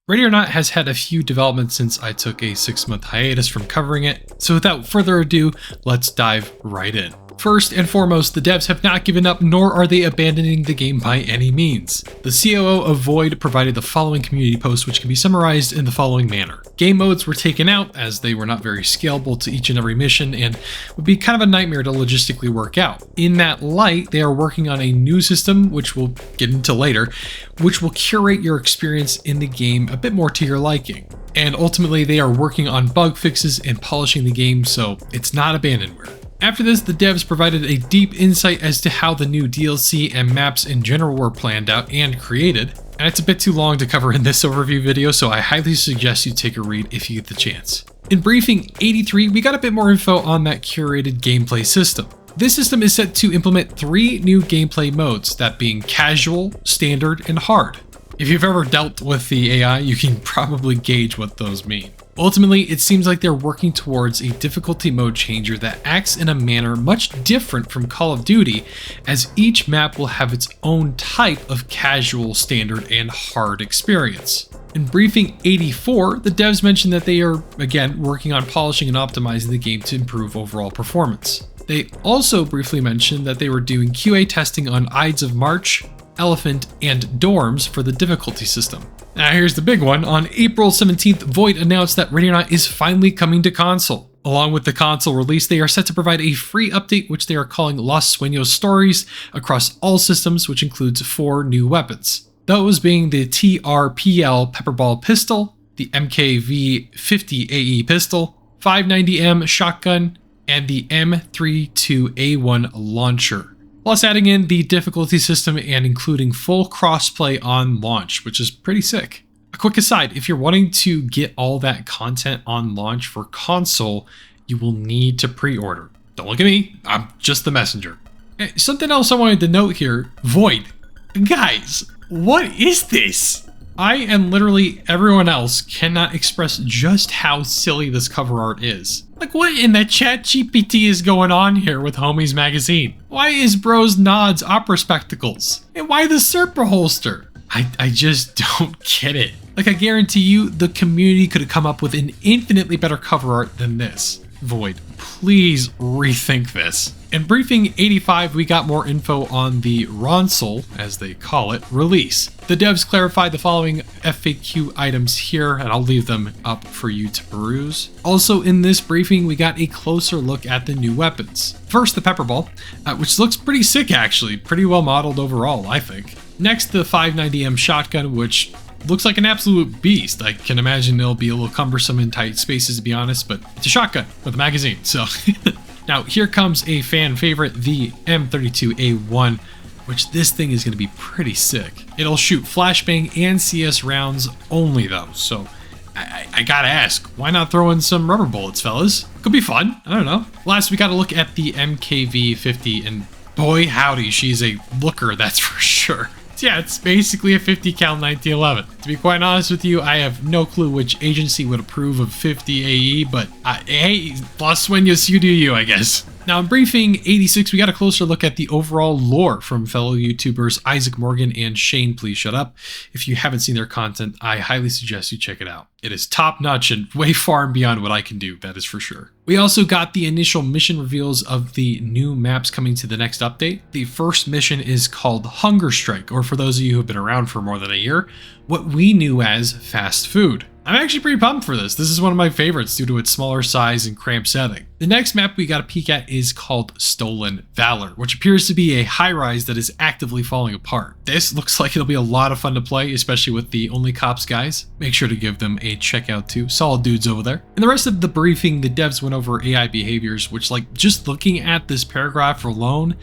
Ready or Not has had a few developments since I took a 6-month hiatus from covering it, so without further ado, let's dive right in. First and foremost, the devs have not given up, nor are they abandoning the game by any means. The COO of Void provided the following community post, which can be summarized in the following manner. Game modes were taken out as they were not very scalable to each and every mission and would be kind of a nightmare to logistically work out. In that light, they are working on a new system, which we'll get into later, which will curate your experience in the game a bit more to your liking. And ultimately, they are working on bug fixes and polishing the game, so it's not abandonware. After this, the devs provided a deep insight as to how the new DLC and maps in general were planned out and created, and it's a bit too long to cover in this overview video, so I highly suggest you take a read if you get the chance. In briefing 83, we got a bit more info on that curated gameplay system. This system is set to implement 3 new gameplay modes, that being casual, standard, and hard. If you've ever dealt with the AI, you can probably gauge what those mean. Ultimately, it seems like they're working towards a difficulty mode changer that acts in a manner much different from Call of Duty, as each map will have its own type of casual, standard, and hard experience. In briefing 84, the devs mentioned that they are, again, working on polishing and optimizing the game to improve overall performance. They also briefly mentioned that they were doing QA testing on Ides of March, Elephant, and Dorms for the difficulty system. Now here's the big one. On April 17th, Void announced that Ready or Not is finally coming to console. Along with the console release, they are set to provide a free update, which they are calling Los Sueños Stories, across all systems, which includes 4 new weapons. Those being the TRPL Pepperball Pistol, the MKV-50AE Pistol, 590M Shotgun, and the M32A1 Launcher. Plus adding in the difficulty system and including full crossplay on launch, which is pretty sick. A quick aside, if you're wanting to get all that content on launch for console, you will need to pre-order. Don't look at me, I'm just the messenger. Something else I wanted to note here, Void. Guys, what is this? I and literally everyone else cannot express just how silly this cover art is. Like, what in the chat GPT is going on here with Homies magazine? Why is Bros Nods opera spectacles? And why the Serpa holster? I just don't get it. Like, I guarantee you the community could have come up with an infinitely better cover art than this. Void, please rethink this. In briefing 85, we got more info on the Ronsel, as they call it, release. The devs clarified the following FAQ items here, and I'll leave them up for you to peruse. Also in this briefing, we got a closer look at the new weapons. First, the Pepperball, which looks pretty sick actually, pretty well modeled overall, I think. Next, the 590M Shotgun, which looks like an absolute beast. I can imagine it'll be a little cumbersome in tight spaces, to be honest, but it's a shotgun with a magazine, so... Now, here comes a fan favorite, the M32A1, which this thing is going to be pretty sick. It'll shoot flashbang and CS rounds only, though, so I gotta ask, why not throw in some rubber bullets, fellas? Could be fun, I don't know. Last, we gotta look at the MKV-50, and boy howdy, she's a looker, that's for sure. Yeah, it's basically a 50 cal 1911. To be quite honest with you, I have no clue which agency would approve of 50 AE, but hey, Los Sueños, you do you, I guess. Now in briefing 86, we got a closer look at the overall lore from fellow YouTubers Isaac Morgan and Shane Please Shut Up. If you haven't seen their content, I highly suggest you check it out. It is top notch and way far and beyond what I can do, that is for sure. We also got the initial mission reveals of the new maps coming to the next update. The first mission is called Hunger Strike, or for those of you who have been around for more than a year, what we knew as fast food. I'm actually pretty pumped for this. This is one of my favorites due to its smaller size and cramped setting. The next map we got a peek at is called Stolen Valor, which appears to be a high-rise that is actively falling apart. This looks like it'll be a lot of fun to play, especially with the Only Cops guys. Make sure to give them a check out too. Solid dudes over there. In the rest of the briefing, the devs went over AI behaviors, which, like, just looking at this paragraph alone,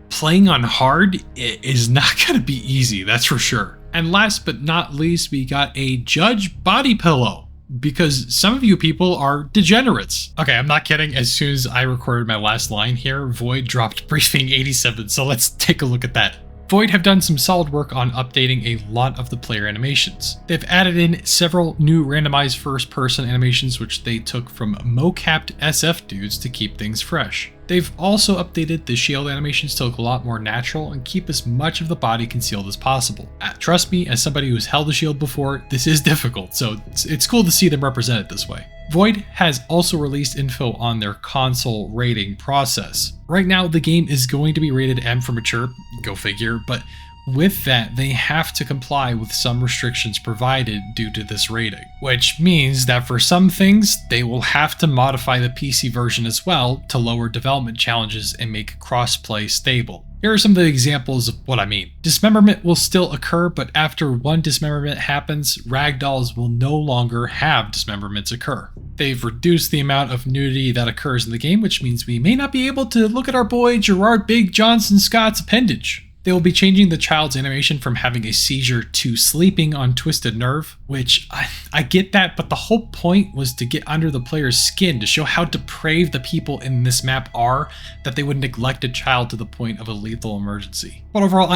playing on hard is not gonna be easy, that's for sure. And last but not least, we got a judge body pillow, because some of you people are degenerates. Okay, I'm not kidding. As soon as I recorded my last line here, Void dropped briefing 87, so let's take a look at that. Void have done some solid work on updating a lot of the player animations. They've added in several new randomized first-person animations which they took from mocapped SF dudes to keep things fresh. They've also updated the shield animations to look a lot more natural and keep as much of the body concealed as possible. Trust me, as somebody who's held a shield before, this is difficult, so it's cool to see them represented this way. Void has also released info on their console rating process. Right now, the game is going to be rated M for mature, go figure, but with that, they have to comply with some restrictions provided due to this rating, which means that for some things, they will have to modify the PC version as well to lower development challenges and make crossplay stable. Here are some of the examples of what I mean. Dismemberment will still occur, but after one dismemberment happens, ragdolls will no longer have dismemberments occur. They've reduced the amount of nudity that occurs in the game, which means we may not be able to look at our boy Gerard Big Johnson Scott's appendage. They will be changing the child's animation from having a seizure to sleeping on twisted nerve, which I get that, but the whole point was to get under the player's skin to show how depraved the people in this map are that they would neglect a child to the point of a lethal emergency. But overall,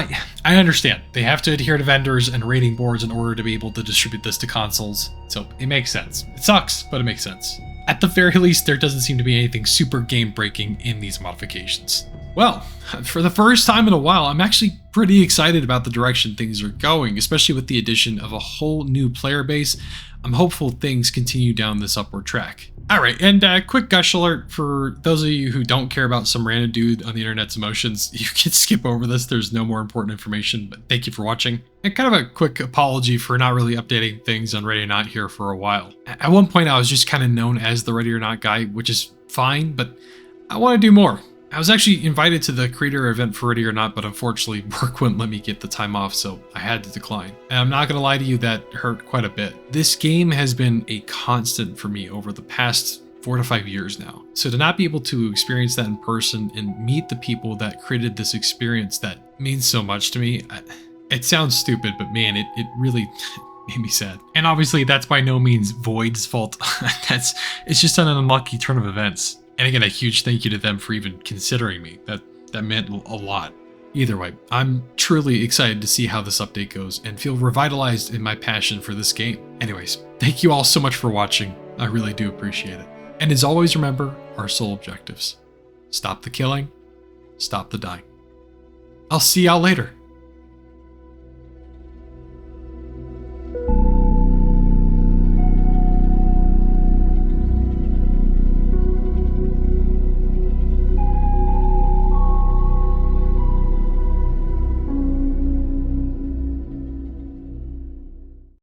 I understand. They have to adhere to vendors and rating boards in order to be able to distribute this to consoles, so it makes sense. It sucks, but it makes sense. At the very least, there doesn't seem to be anything super game-breaking in these modifications. Well, for the first time in a while, I'm actually pretty excited about the direction things are going, especially with the addition of a whole new player base. I'm hopeful things continue down this upward track. Alright, and quick gush alert for those of you who don't care about some random dude on the internet's emotions. You can skip over this, there's no more important information, but thank you for watching. And kind of a quick apology for not really updating things on Ready or Not here for a while. At one point I was just kind of known as the Ready or Not guy, which is fine, but I want to do more. I was actually invited to the creator event for Ready or Not, but unfortunately work wouldn't let me get the time off, so I had to decline. And I'm not gonna lie to you, that hurt quite a bit. This game has been a constant for me over the past 4 to 5 years now. So to not be able to experience that in person and meet the people that created this experience that means so much to me, it sounds stupid, but man, it really made me sad. And obviously that's by no means Void's fault. It's just an unlucky turn of events. And again, a huge thank you to them for even considering me. That meant a lot. Either way, I'm truly excited to see how this update goes and feel revitalized in my passion for this game. Anyways, thank you all so much for watching. I really do appreciate it. And as always, remember our sole objectives. Stop the killing, stop the dying. I'll see y'all later.